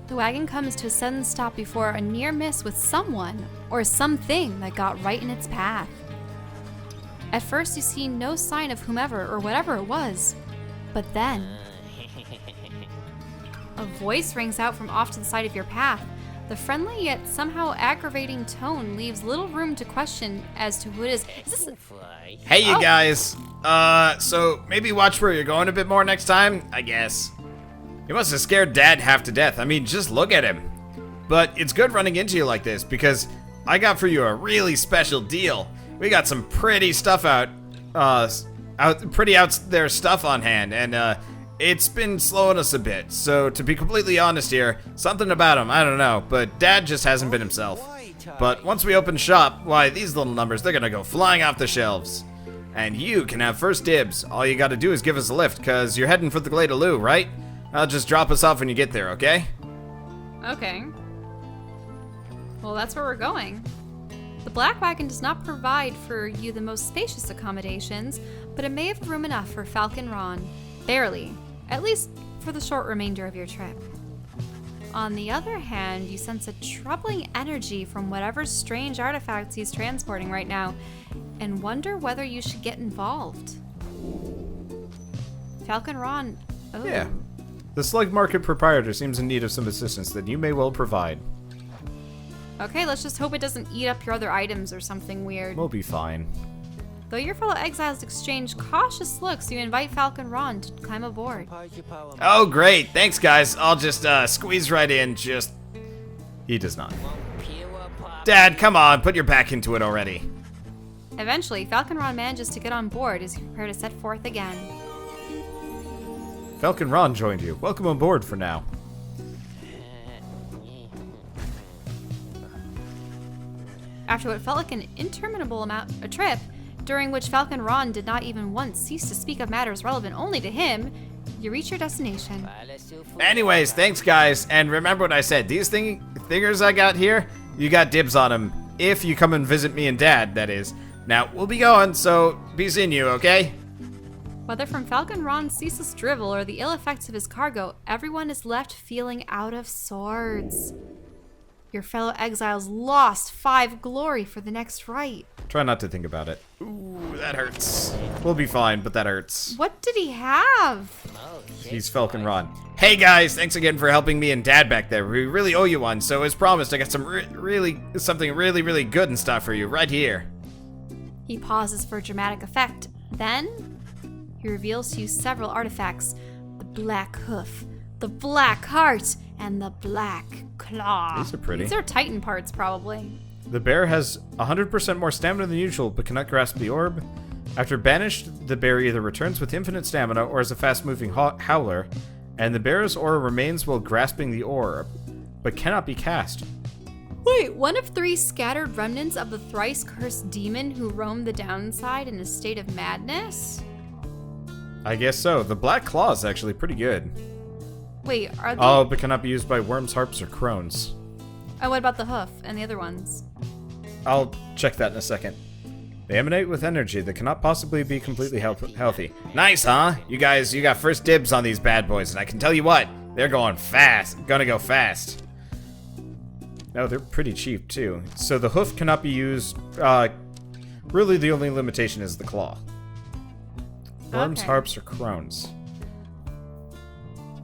The wagon comes to a sudden stop before a near miss with someone or something that got right in its path. At first, you see no sign of whomever or whatever it was, but then a voice rings out from off to the side of your path. The friendly yet somehow aggravating tone leaves little room to question as to who it is. Is this Hey, you guys. So maybe watch where you're going a bit more next time, I guess. You must have scared Dad half to death. I mean, just look at him. But it's good running into you like this because I got for you a really special deal. We got some pretty stuff pretty out there stuff on hand, and it's been slowing us a bit. So to be completely honest here, something about him, I don't know, but Dad just hasn't been himself. But once we open shop, why, these little numbers, they're gonna go flying off the shelves. And you can have first dibs. All you gotta do is give us a lift, cause you're heading for the Glade-a-Loo, right? Just drop us off when you get there, okay? Okay. Well, that's where we're going. The Black Wagon does not provide for you the most spacious accommodations, but it may have room enough for Falcon Ron. Barely. At least for the short remainder of your trip. On the other hand, you sense a troubling energy from whatever strange artifacts he's transporting right now, and wonder whether you should get involved. Falcon Ron... Oh. Yeah. The Slug Market proprietor seems in need of some assistance that you may well provide. Okay, let's just hope it doesn't eat up your other items or something weird. We'll be fine. Though your fellow exiles exchange cautious looks, you invite Falcon Ron to climb aboard. Oh, great. Thanks, guys. I'll just squeeze right in, He does not. Dad, come on. Put your back into it already. Eventually, Falcon Ron manages to get on board as you prepare to set forth again. Falcon Ron joined you. Welcome on board for now. After what felt like an interminable a trip, during which Falcon Ron did not even once cease to speak of matters relevant only to him, you reach your destination. Anyways, thanks, guys. And remember what I said. These thingers I got here, you got dibs on them. If you come and visit me and Dad, that is. Now, we'll be going, so be seeing you, okay? Whether from Falcon Ron's ceaseless drivel or the ill effects of his cargo, everyone is left feeling out of sorts. Your fellow exiles lost 5 glory for the next rite. Try not to think about it. Ooh, that hurts. We'll be fine, but that hurts. What did he have? He's Falcon Ron. Hey, guys. Thanks again for helping me and Dad back there. We really owe you one. So as promised, I got some something really good and stuff for you right here. He pauses for dramatic effect. Then, he reveals to you several artifacts. The Black Hoof, the Black Heart, and the Black Claw. These are pretty. These are Titan parts, probably. The bear has 100% more stamina than usual, but cannot grasp the orb. After banished, the bear either returns with infinite stamina or is a fast-moving howler, and the bear's aura remains while grasping the orb, but cannot be cast. Wait, one of 3 scattered remnants of the thrice-cursed demon who roamed the downside in a state of madness? I guess so. The Black Claw is actually pretty good. Wait, are they... Oh, but cannot be used by worms, harps, or crones. Oh, what about the hoof and the other ones? I'll check that in a second. They emanate with energy that cannot possibly be completely healthy. Nice, huh? You guys, you got first dibs on these bad boys, and I can tell you what, they're going fast. Gonna go fast. No, they're pretty cheap, too. So the hoof cannot be used. Really, the only limitation is the claw. Worms, Okay. harps, or crones.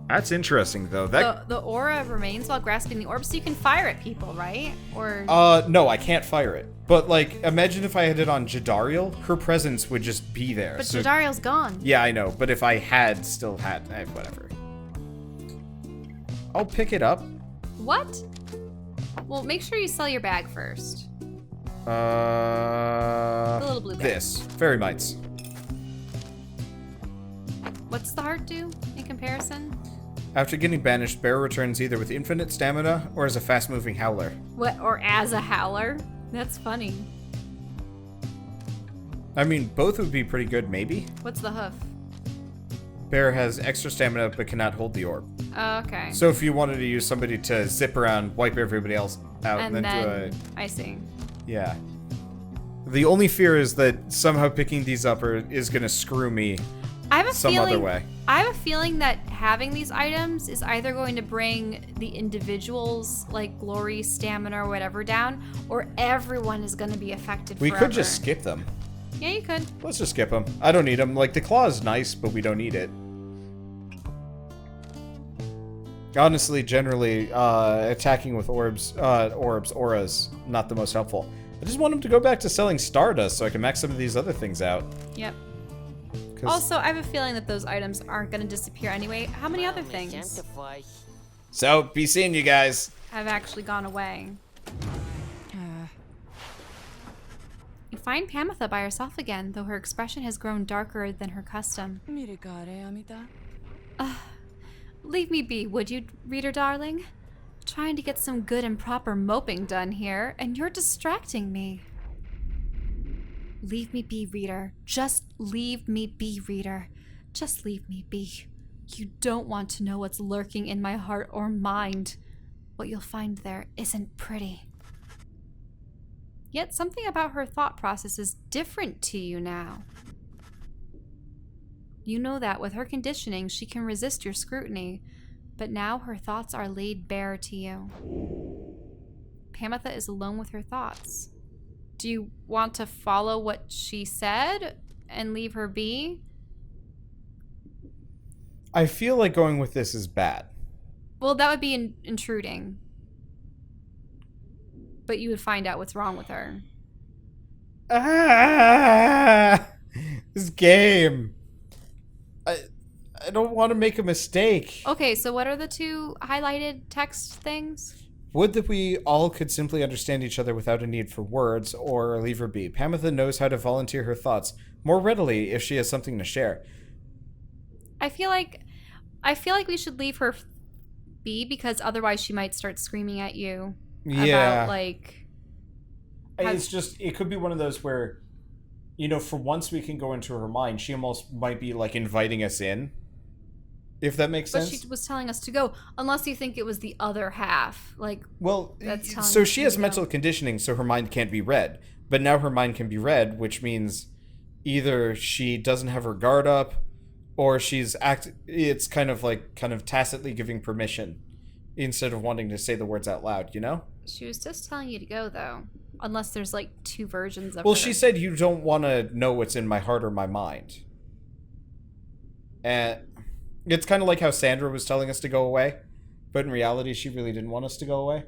That's interesting, though. The aura remains while grasping the orb, so you can fire at people, right? Or... No, I can't fire it. But, like, imagine if I had it on Jadariel, her presence would just be there. But Jadariel's gone. Yeah, I know, but if I still had, whatever. I'll pick it up. What? Well, make sure you sell your bag first. The little blue bag. This. Fairy Mites. What's the heart do in comparison? After getting banished, Bear returns either with infinite stamina or as a fast-moving howler. What, or as a howler? That's funny. I mean, both would be pretty good, maybe. What's the hoof? Bear has extra stamina but cannot hold the orb. Oh, okay. So if you wanted to use somebody to zip around, wipe everybody else out, and then do then I see. Yeah. The only fear is that somehow picking these up is going to screw me. some other way. I have a feeling that having these items is either going to bring the individuals, like glory, stamina, or whatever down, or everyone is going to be affected We forever. could just skip them. Yeah, you could. Let's just skip them. I don't need them. Like, the claw is nice, but we don't need it. Honestly, generally, attacking with auras, not the most helpful. I just want him to go back to selling Stardust so I can max some of these other things out. Yep. Also, I have a feeling that those items aren't going to disappear anyway. How many other things So, be seeing you guys. have actually gone away? You find Pamitha by herself again, though her expression has grown darker than her custom. Leave me be, would you, reader darling? Trying to get some good and proper moping done here, and you're distracting me. Leave me be, reader. Just leave me be, reader. Just leave me be. You don't want to know what's lurking in my heart or mind. What you'll find there isn't pretty. Yet something about her thought process is different to you now. You know that with her conditioning, she can resist your scrutiny, but now her thoughts are laid bare to you. Pamitha is alone with her thoughts. Do you want to follow what she said and leave her be? I feel like going with this is bad. Well, that would be intruding. But you would find out what's wrong with her. Ah! This game. I don't want to make a mistake. Okay, so what are the two highlighted text things? Would that we all could simply understand each other without a need for words, or leave her be. Pamitha knows how to volunteer her thoughts more readily if she has something to share. I feel like we should leave her be, because otherwise she might start screaming at you about, like... It's just, it could be one of those where, you know, for once we can go into her mind, she almost might be, like, inviting us in. If that makes sense. But she was telling us to go, unless you think it was the other half. Like, well, that's telling so us she to has go. mental conditioning, so her mind can't be read. But now her mind can be read, which means either she doesn't have her guard up, or it's kind of tacitly giving permission instead of wanting to say the words out loud, you know? She was just telling you to go, though. Unless there's, like, two versions of Well, her. she said you don't want to know what's in my heart or my mind. And it's kind of like how Sandra was telling us to go away, but in reality, she really didn't want us to go away.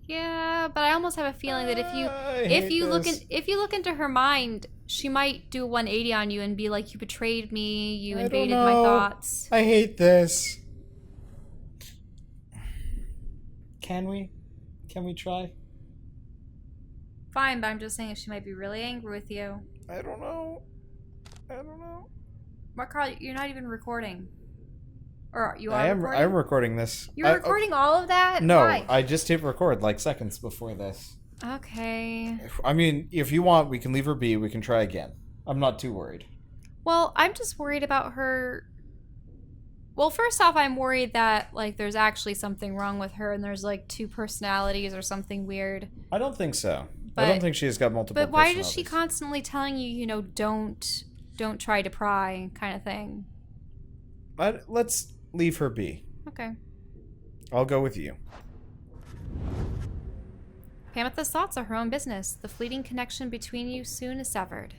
Yeah, but I almost have a feeling that if you look into her mind, she might do a 180 on you and be like, "You betrayed me. You invaded my thoughts." I hate this. Can we try? Fine, but I'm just saying she might be really angry with you. I don't know. What, Carl? You're not even recording. Or you are I am recording? recording this. You're recording all of that? No, Why? I just hit record like seconds before this. Okay. I mean, if you want, we can leave her be. We can try again. I'm not too worried. Well, I'm just worried about her. Well, first off, I'm worried that, like, there's actually something wrong with her and there's, like, two personalities or something weird. I don't think so. But, I don't think she has got multiple But why is she personalities. constantly telling you, you know, don't try to pry kind of thing? Let's leave her be. Okay. I'll go with you. Pamitha's thoughts are her own business. The fleeting connection between you soon is severed.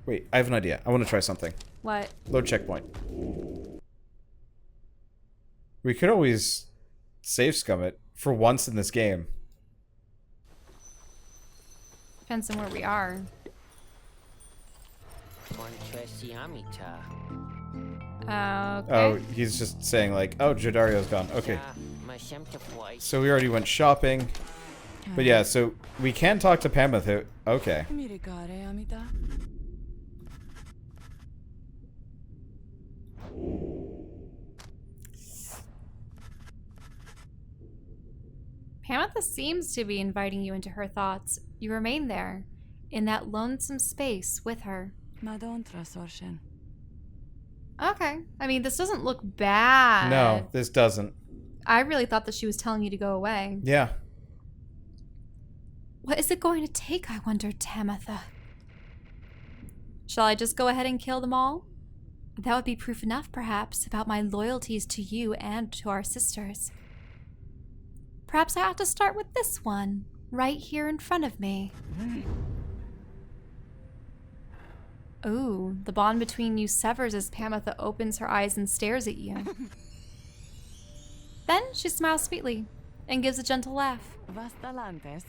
Wait, I have an idea. I want to try something. What? Load checkpoint. We could always save scum it for once in this game. Depends on where we are. Okay. Oh, he's just saying like, oh, Jodario's gone. Okay. So we already went shopping. But yeah, so we can talk to Pamitha. Okay. Pamitha seems to be inviting you into her thoughts. You remain there, in that lonesome space with her. Okay. I mean, this doesn't look bad. No, this doesn't. I really thought that she was telling you to go away. Yeah. What is it going to take, I wonder, Tamitha? Shall I just go ahead and kill them all? That would be proof enough, perhaps, about my loyalties to you and to our sisters. Perhaps I ought to start with this one, right here in front of me. Ooh, the bond between you severs as Pamitha opens her eyes and stares at you. Then she smiles sweetly and gives a gentle laugh. Vastalantes.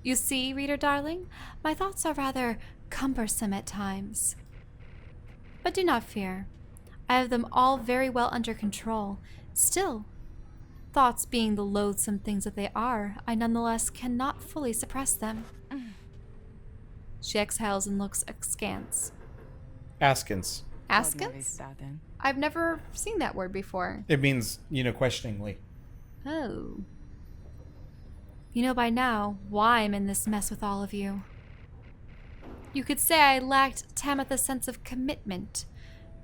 You see, reader darling, my thoughts are rather cumbersome at times. But do not fear. I have them all very well under control. Still, thoughts being the loathsome things that they are, I nonetheless cannot fully suppress them. She exhales and looks askance. Askance. Askance? I've never seen that word before. It means, questioningly. Oh. You know by now why I'm in this mess with all of you. You could say I lacked Tamitha's sense of commitment,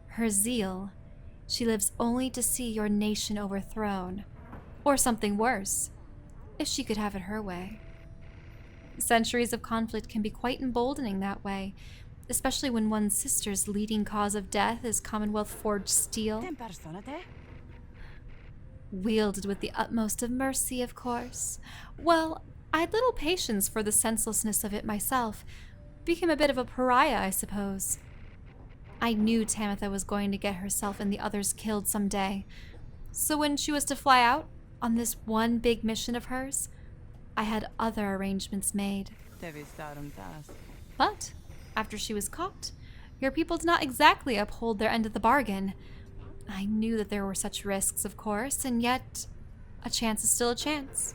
her zeal. She lives only to see your nation overthrown. Or something worse, if she could have it her way. Centuries of conflict can be quite emboldening that way, especially when one's sister's leading cause of death is Commonwealth-forged steel. Wielded with the utmost of mercy, of course. Well, I had little patience for the senselessness of it myself. Became a bit of a pariah, I suppose. I knew Tamitha was going to get herself and the others killed someday. So when she was to fly out on this one big mission of hers, I had other arrangements made. But after she was caught, your people did not exactly uphold their end of the bargain. I knew that there were such risks, of course, and yet a chance is still a chance.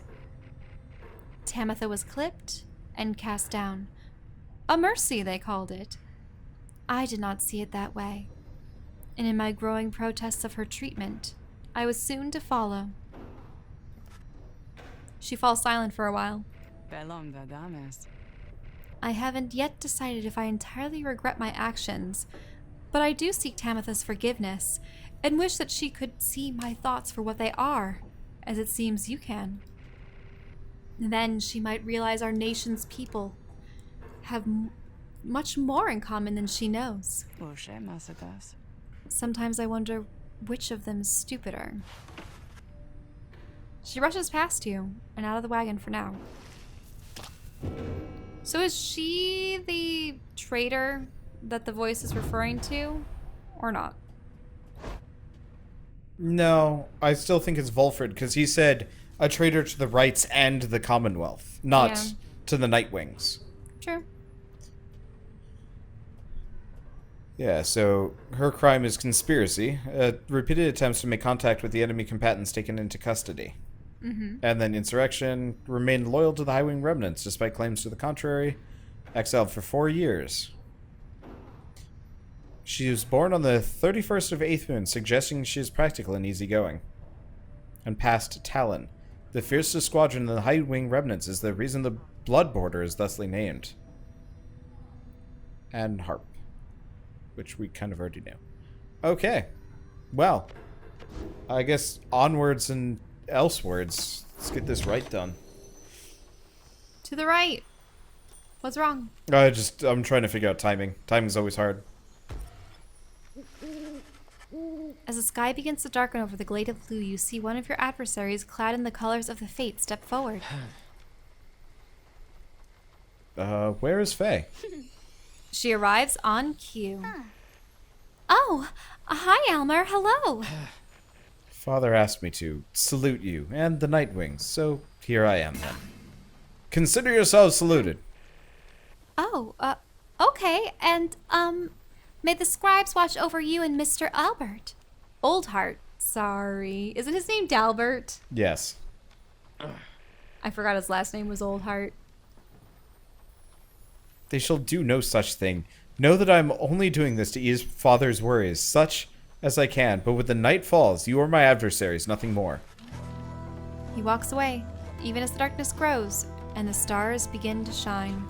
Tamitha was clipped and cast down. A mercy, they called it. I did not see it that way, and in my growing protests of her treatment, I was soon to follow. She falls silent for a while. I haven't yet decided if I entirely regret my actions, but I do seek Tamitha's forgiveness, and wish that she could see my thoughts for what they are, as it seems you can. Then she might realize our nation's people have much more in common than she knows. Sometimes I wonder which of them is stupider. She rushes past you and out of the wagon for now. So is she the traitor that the voice is referring to, or not? No, I still think it's Volfred, because he said a traitor to the Rites and the Commonwealth, not to the Nightwings. True. Yeah, so her crime is conspiracy, repeated attempts to make contact with the enemy combatants taken into custody. And then insurrection, remained loyal to the Highwing remnants despite claims to the contrary, exiled for 4 years. She was born on the 31st of 8th moon, suggesting she is practical and easygoing. And passed Talon. The fiercest squadron in the Highwing remnants is the reason the Blood Border is thusly named. And Harp. Which we kind of already knew. Okay. Well, I guess onwards and elsewards. Let's get this right done. To the right. What's wrong? I'm trying to figure out timing. Timing's always hard. As the sky begins to darken over the glade of blue, you see one of your adversaries clad in the colors of the Fate step forward. Where is Faye? She arrives on cue. Oh, hi Elmer, hello. Father asked me to salute you and the Nightwings, so here I am then. Consider yourselves saluted. Oh, okay, and, may the scribes watch over you and Mr. Albert. Oldheart, sorry. Isn't his name Dalbert? Yes. I forgot his last name was Oldheart. They shall do no such thing. Know that I am only doing this to ease Father's worries, such as I can, but when the night falls, you are my adversaries, nothing more. He walks away, even as the darkness grows, and the stars begin to shine.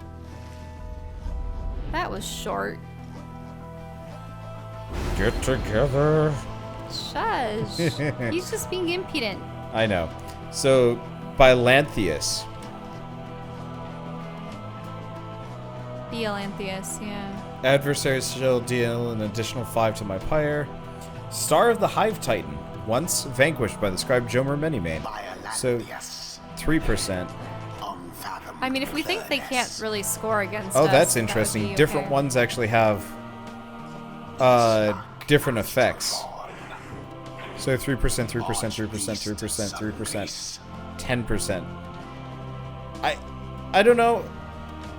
That was short. Get together. Shush. He's just being impudent. I know. So, by Lanthius. Beelanthius, yeah. Adversaries shall deal an additional 5 to my Pyre. Star of the Hive Titan. Once vanquished by the scribe Jomer Manymane. So 3%. I mean, if we think they can't really score against Oh, us, that's that would interesting. be Different okay. ones actually have different effects. So 3%, 3%, 3%, 3%, 3%, 10%. I don't know.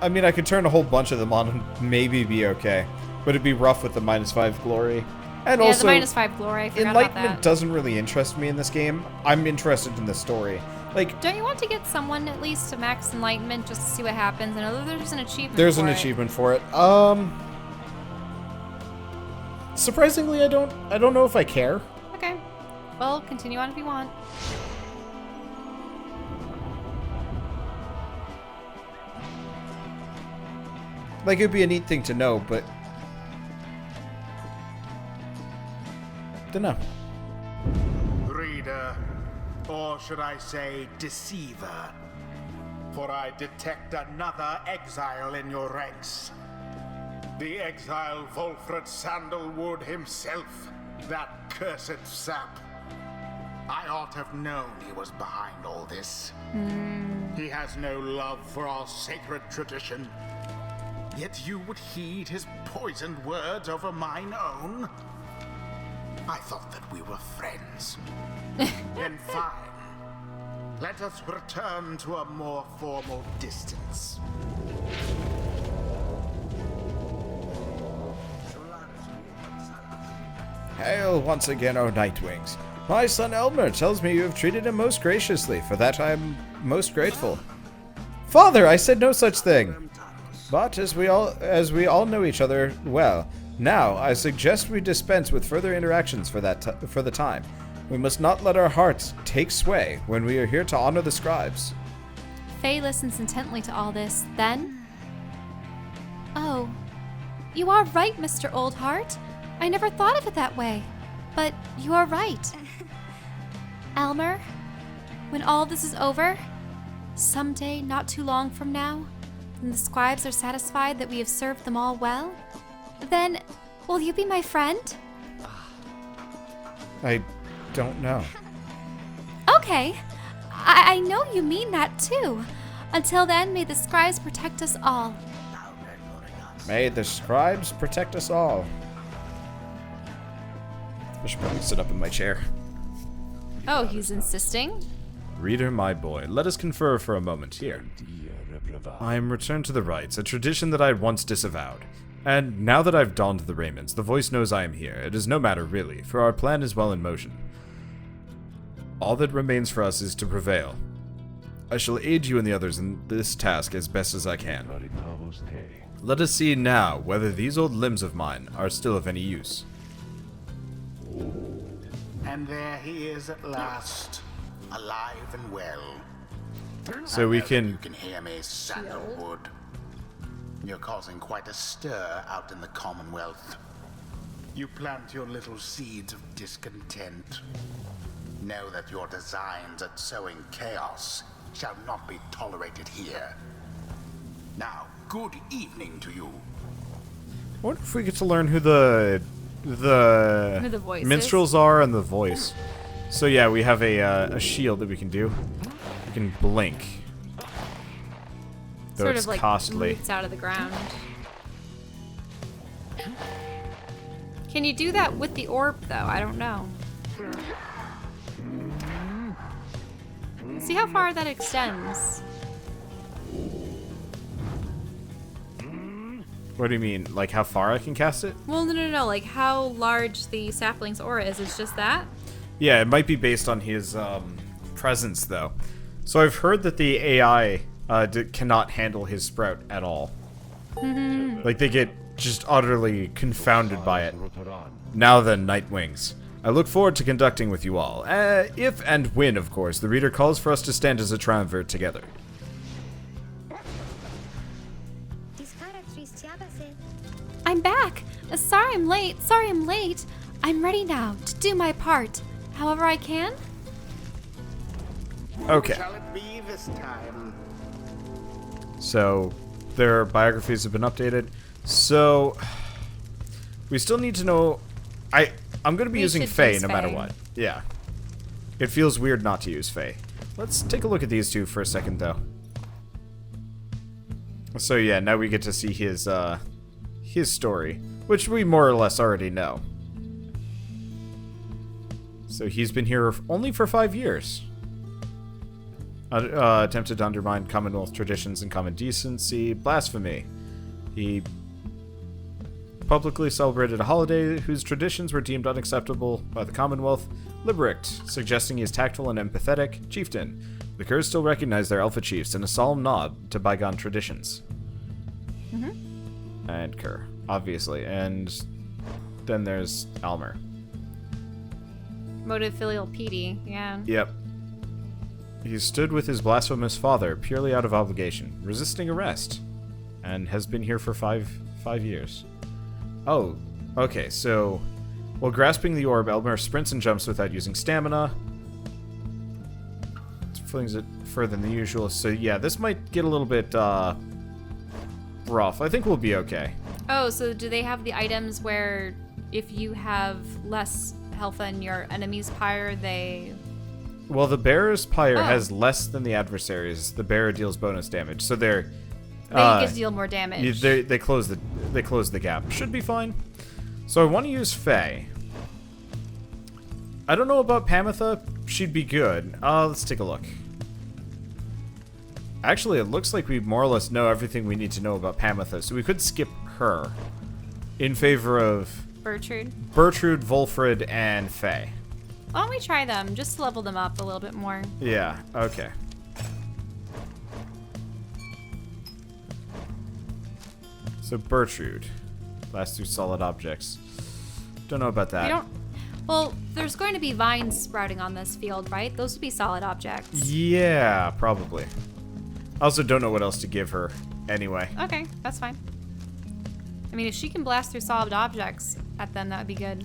I mean, I could turn a whole bunch of them on and maybe be okay. But it'd be rough with the -5 glory. And Yeah, also, the -5 glory, I forgot about Enlightenment that. doesn't really interest me in this game. I'm interested in the story. Like, Don't you want to get someone at least to max enlightenment just to see what happens? I know there's an achievement there's for an it. achievement for it. Surprisingly, I don't know if I care. Okay. Well, continue on if you want. Like, it'd be a neat thing to know, but dunno. Reader, or should I say deceiver, for I detect another exile in your ranks. The exile Volfred Sandalwood himself, that cursed sap. I ought to have known he was behind all this. He has no love for our sacred tradition. Yet you would heed his poisoned words over mine own? I thought that we were friends. Then fine. Let us return to a more formal distance. Hail once again, O Nightwings. My son Elmer tells me you have treated him most graciously. For that I am most grateful. Father, I said no such thing. But as we all know each other well, now I suggest we dispense with further interactions for the time. We must not let our hearts take sway when we are here to honor the scribes. Faye listens intently to all this. Then, oh, you are right, Mr. Oldheart. I never thought of it that way, but you are right. Elmer, when all this is over, someday not too long from now, when the scribes are satisfied that we have served them all well, then will you be my friend? I don't know. Okay, I know you mean that too. Until then, may the scribes protect us all. May the scribes protect us all. I should probably sit up in my chair. Oh, he's insisting? Reader, my boy, let us confer for a moment here. I am returned to the rites, a tradition that I had once disavowed. And now that I've donned the raiments, the voice knows I am here. It is no matter, really, for our plan is well in motion. All that remains for us is to prevail. I shall aid you and the others in this task as best as I can. Let us see now whether these old limbs of mine are still of any use. And there he is at last, alive and well. So we I know that can... You can hear me, Sandalwood. You're causing quite a stir out in the Commonwealth. You plant your little seeds of discontent. Know that your designs at sowing chaos shall not be tolerated here. Now, good evening to you. I wonder if we get to learn who the Who the voice is. minstrels are and the voice. So yeah, we have a shield that we can do. We can blink. Though Sort it's of like costly. roots out of the ground. Can you do that with the orb, though? I don't know. See how far that extends. What do you mean? Like how far I can cast it? Well, no. Like how large the sapling's aura is. It's just that? Yeah, it might be based on his presence, though. So I've heard that the AI cannot handle his sprout at all. Like, they get just utterly confounded by it. Now then, Nightwings. I look forward to conducting with you all. If and when, of course, the reader calls for us to stand as a triumvirate together. I'm back! Sorry I'm late. I'm ready now to do my part. However I can. Okay. Shall it be this time? So, their biographies have been updated. So, we still need to know... I'm going to be using Fae no matter what. Yeah. It feels weird not to use Fae. Let's take a look at these two for a second, though. So yeah, now we get to see his story, which we more or less already know. So he's been here only for 5 years. Attempted to undermine Commonwealth traditions and common decency, blasphemy. He publicly celebrated a holiday whose traditions were deemed unacceptable by the Commonwealth. Liberict, suggesting he is tactful and empathetic. Chieftain. The Curs still recognize their alpha chiefs in a solemn nod to bygone traditions. And Cur, obviously. And then there's Almer. Motive filial piety, yeah. Yep. He stood with his blasphemous father purely out of obligation, resisting arrest, and has been here for five years. Oh, okay, so while grasping the orb, Elmer sprints and jumps without using stamina. Flings it further than usual, so yeah, this might get a little bit rough. I think we'll be okay. Oh, so do they have the items where if you have less health than your enemy's pyre, they... Well, the bearer's pyre has less than the adversaries. The bearer deals bonus damage, so they're... They get to deal more damage. They close the gap. Should be fine. So I want to use Fae. I don't know about Pamitha. She'd be good. Let's take a look. Actually, it looks like we more or less know everything we need to know about Pamitha, so we could skip her in favor of Bertrude, Volfred, and Fae. Why don't we try them, just to level them up a little bit more? Yeah, okay. So Bertrude. Last 2 solid objects. Don't know about that. We don't... Well, there's going to be vines sprouting on this field, right? Those would be solid objects. Yeah, probably. I also don't know what else to give her anyway. Okay, that's fine. I mean, if she can blast through solid objects at them, that would be good.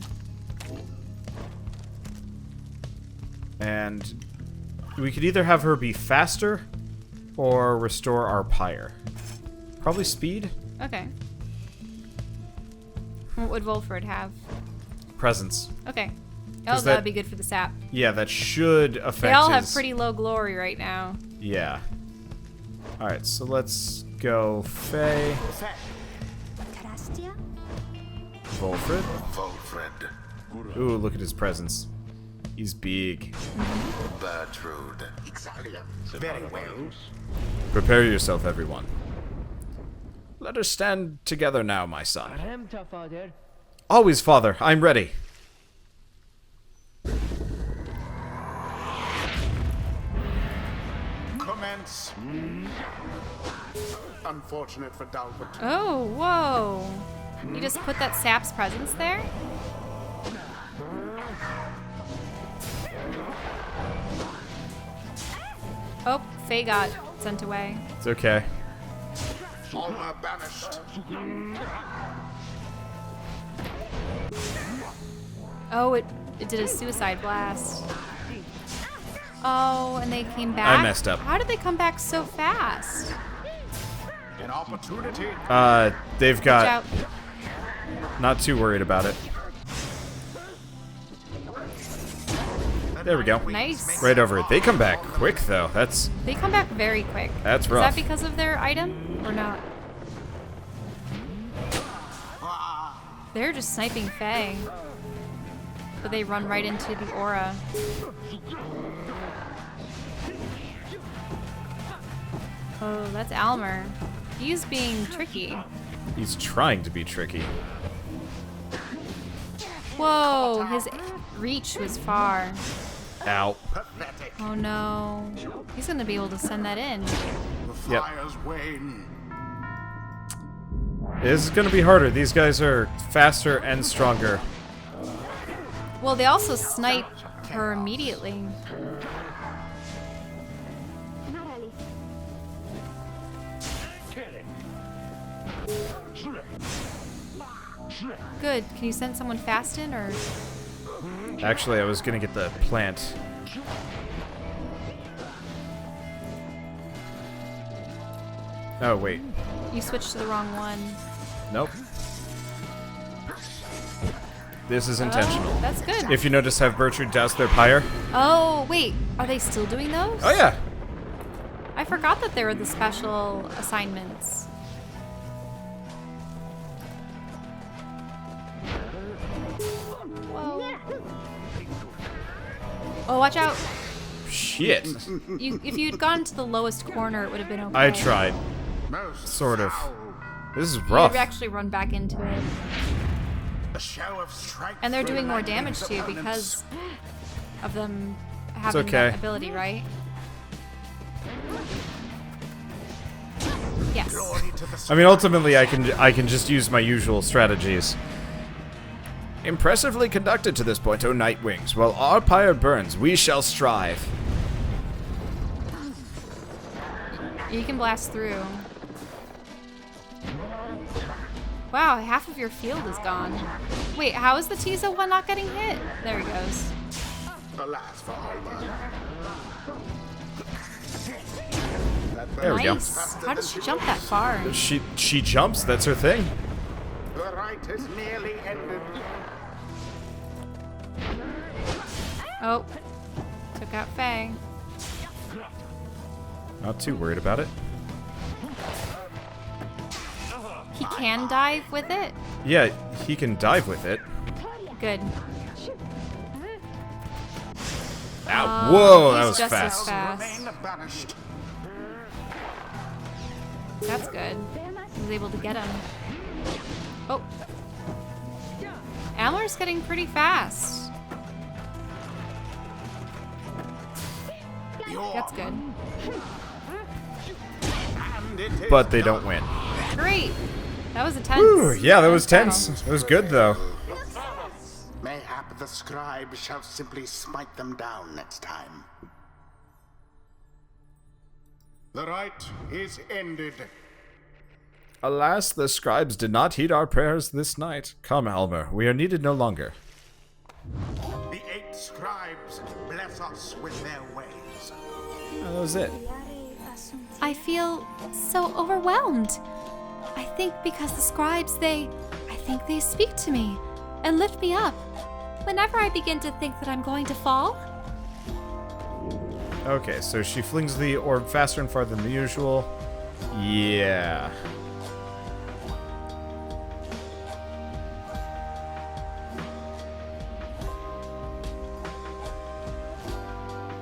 And we could either have her be faster or restore our pyre. Probably speed? Okay. What would Volfred have? Presence. Okay. 'Cause Oh, that would be good for the sap. Yeah, that should affect They all his... have pretty low glory right now. Yeah. Alright, so let's go Fae. Volfred. Ooh, look at his presence. He's big. Bertrude. Very well. Prepare yourself, everyone. Let us stand together now, my son. Always, father. I'm ready. Commence. Unfortunate for Dalbert. Oh, whoa. You just put that sap's presence there? Oh, Faye got sent away. It's okay. Alma banished. Oh, it did a suicide blast. Oh, and they came back? I messed up. How did they come back so fast? An opportunity. They've Watch got... out. Not too worried about it. There we go. Nice. Right over it. They come back quick, though. They come back very quick. That's Is rough. that because of their item or not? They're just sniping Faye. But they run right into the aura. Oh, that's Almer. He's being tricky. He's trying to be tricky. Whoa, his reach was far. Ow. Pathetic. Oh no. He's gonna be able to send that in. The Yep. fires wane. This is gonna be harder. These guys are faster and stronger. Well, they also snipe her immediately. Good. Can you send someone fast in, or? Actually, I was gonna get the plant. Oh, wait. You switched to the wrong one. Nope. This is intentional. Oh, that's good. If you notice, have Bertrude douse their pyre. Oh, wait. Are they still doing those? Oh yeah. I forgot that they were the special assignments. Whoa. Oh, watch out. Shit. If you'd gone to the lowest corner, it would have been okay. I tried. Most Sort of. foul. This is You'd rough. actually run back into it. A show of strength And they're doing more for damage too opponents. because of them having okay. that ability, right? Yes. Glory to the I mean, ultimately, I can just use my usual strategies. Impressively conducted to this point, O Nightwings. While our pyre burns, we shall strive. You can blast through. Wow, half of your field is gone. Wait, how is the Tiza one not getting hit? There he goes. Alas for Alba. There we go. Nice. How did she jump that far? She jumps. That's her thing. The Rite is nearly ended. Oh, took out Faye. Not too worried about it. He can dive with it. Yeah, he can dive with it. Good. Ow! Whoa, that he's was just as fast. fast. Remain banished. That's good. He was able to get him. Oh. Amler's getting pretty fast. That's good. And it is But they done. don't win. Great. That was intense. Ooh, yeah, that was Intense tense. battle. It was good though. Mayhap the scribe shall simply smite them down next time. The Rite is ended. Alas, the scribes did not heed our prayers this night. Come, Elmer, we are needed no longer. The 8 scribes bless us with their ways. That was it. I feel so overwhelmed. I think because the scribes, I think they speak to me and lift me up whenever I begin to think that I'm going to fall. Okay, so she flings the orb faster and farther than the usual. Yeah.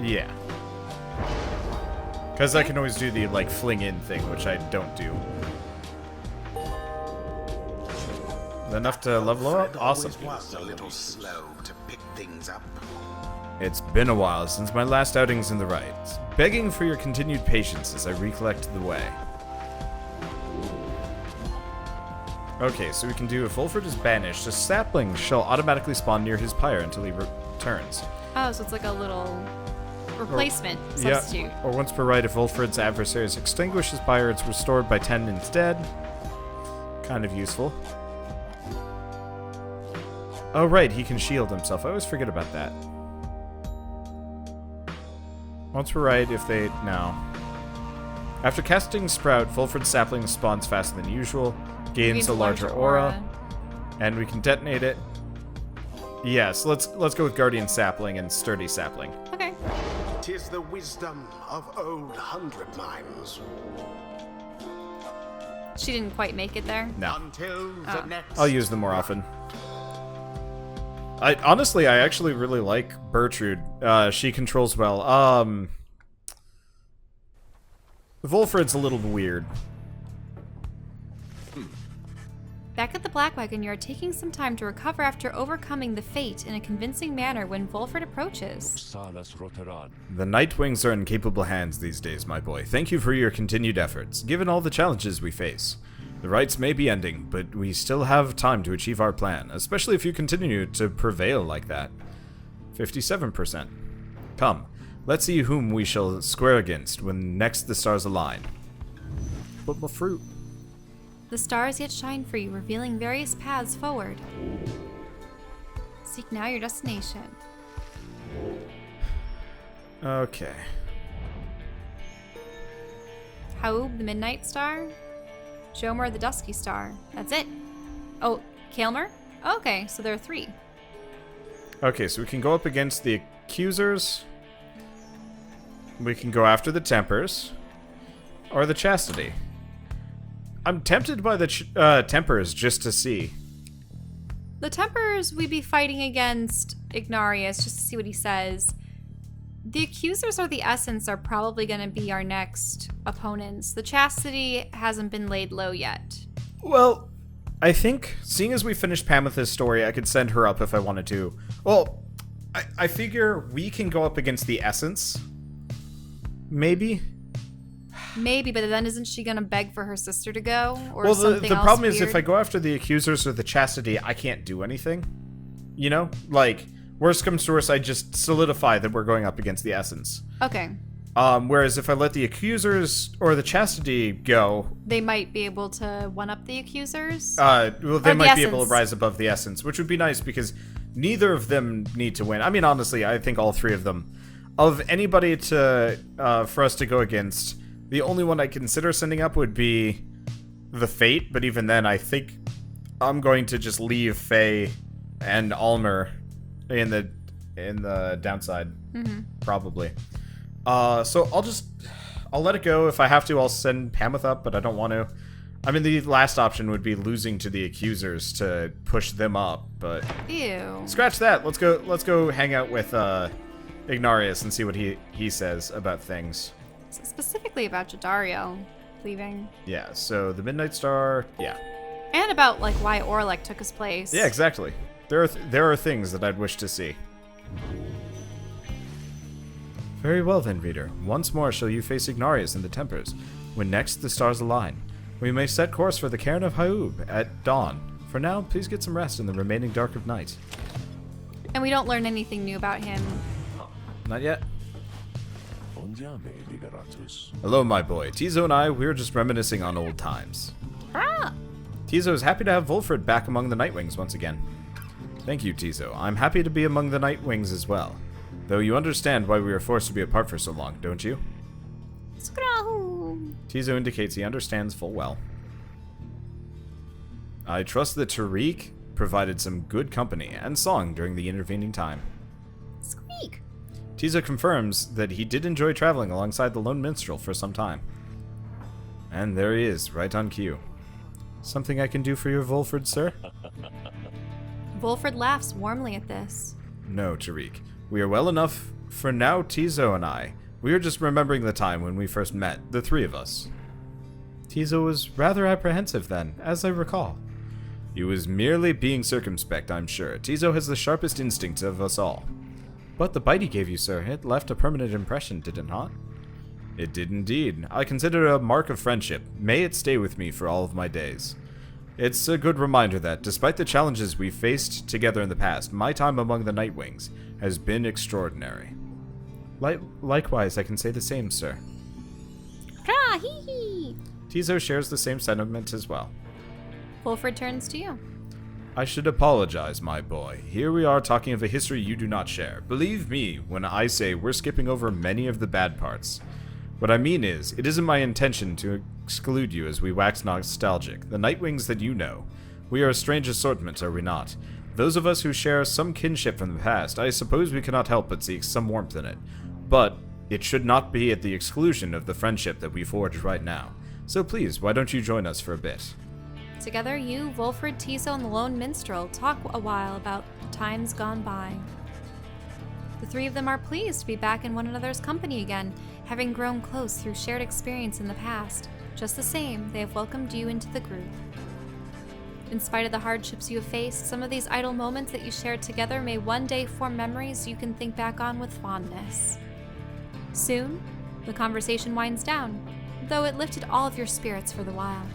Yeah. Because I can always do the, like, fling in thing, which I don't do. Enough to level her up? Awesome. Was a little slow to pick things up. It's been a while since my last outings in the Rite. Begging for your continued patience as I recollect the way. Okay, so we can do if Wolford is banished, a sapling shall automatically spawn near his pyre until he returns. Oh, so it's like a little replacement substitute. Yeah, or once per Rite, if Wolford's adversaries extinguish his pyre, it's restored by 10 instead. Kind of useful. Oh right, he can shield himself. I always forget about that. Once per Rite, if they... no. After casting Sprout, Fulford's sapling spawns faster than usual, gains a larger aura, and we can detonate it. Yes, let's go with Guardian Sapling and Sturdy Sapling. Okay. 'Tis the wisdom of old 100 lines. She didn't quite make it there. No. Until the next I'll use them more often. Honestly, I actually really like Bertrude. She controls well. Wolfred's a little weird. Back at the Black Wagon, you are taking some time to recover after overcoming the fate in a convincing manner when Wolfred approaches. The Nightwings are in capable hands these days, my boy. Thank you for your continued efforts, given all the challenges we face. The rites may be ending, but we still have time to achieve our plan, especially if you continue to prevail like that. 57%. Come, let's see whom we shall square against when next the stars align. But my fruit. The stars yet shine for you, revealing various paths forward. Seek now your destination. Okay. Haub, the Midnight Star? Jomar the Dusky Star. That's it. Oh, Kaelmer? Okay, so there are 3. Okay, so we can go up against the Accusers. We can go after the Tempers. Or the Chastity. I'm tempted by the Tempers just to see. The Tempers we'd be fighting against Ignarius just to see what he says. The Accusers or the Essence are probably going to be our next opponents. The Chastity hasn't been laid low yet. Well, I think, seeing as we finished Pameth's story, I could send her up if I wanted to. Well, I figure we can go up against the Essence. Maybe? Maybe, but then isn't she going to beg for her sister to go? Or well, something the else problem is weird? if I go after the Accusers or the Chastity, I can't do anything. You know? Like, worst comes to worst, I just solidify that we're going up against the Essence. Okay. Whereas if I let the Accusers or the Chastity go... They might be able to one-up the Accusers? well, they Or might the be able to Essence. rise above the Essence, which would be nice because neither of them need to win. I mean, honestly, I think all 3 of them. Of anybody to for us to go against, the only one I consider sending up would be the Fate, but even then, I think I'm going to just leave Faye and Almer in the downside, probably. So I'll let it go. If I have to, I'll send Pameth up, but I don't want to. I mean, the last option would be losing to the Accusers to push them up, but Ew. scratch that. Let's go hang out with Ignarius and see what he says about things. Specifically about Jadariel leaving. Yeah, so the Midnight Star, yeah. And about, like, why Orlek took his place. Yeah, exactly. There are things that I'd wish to see. Very well then, reader. Once more shall you face Ignarius and the Tempers. When next the stars align, we may set course for the Cairn of Haub at dawn. For now, please get some rest in the remaining dark of night. And we don't learn anything new about him. Not yet. Hello, my boy. Tizo and I, we're just reminiscing on old times. Ah! Tizo is happy to have Volfred back among the Nightwings once again. Thank you, Tizo. I'm happy to be among the Nightwings as well. Though you understand why we were forced to be apart for so long, don't you? Scraw! Tizo indicates he understands full well. I trust that Tariq provided some good company and song during the intervening time. Squeak! Tizo confirms that he did enjoy traveling alongside the Lone Minstrel for some time. And there he is, right on cue. Something I can do for your Volfred, sir? Volfred laughs warmly at this. No, Tariq. We are well enough for now, Tizo and I. We are just remembering the time when we first met, the 3 of us. Tizo was rather apprehensive then, as I recall. He was merely being circumspect, I'm sure. Tizo has the sharpest instincts of us all. But the bite he gave you, sir, it left a permanent impression, did it not? It did indeed. I consider it a mark of friendship. May it stay with me for all of my days. It's a good reminder that, despite the challenges we faced together in the past, my time among the Nightwings has been extraordinary. Likewise, I can say the same, sir. Rah, hee hee! Tizo shares the same sentiment as well. Volfred turns to you. I should apologize, my boy. Here we are talking of a history you do not share. Believe me when I say we're skipping over many of the bad parts. What I mean is, it isn't my intention to exclude you as we wax nostalgic. The Nightwings that you know. We are a strange assortment, are we not? Those of us who share some kinship from the past, I suppose we cannot help but seek some warmth in it. But it should not be at the exclusion of the friendship that we forge right now. So please, why don't you join us for a bit? Together, you, Volfred, Tizo, and the Lone Minstrel talk a while about the times gone by. The 3 of them are pleased to be back in one another's company again, having grown close through shared experience in the past. Just the same, they have welcomed you into the group. In spite of the hardships you have faced, some of these idle moments that you shared together may one day form memories you can think back on with fondness. Soon, the conversation winds down, though it lifted all of your spirits for the while.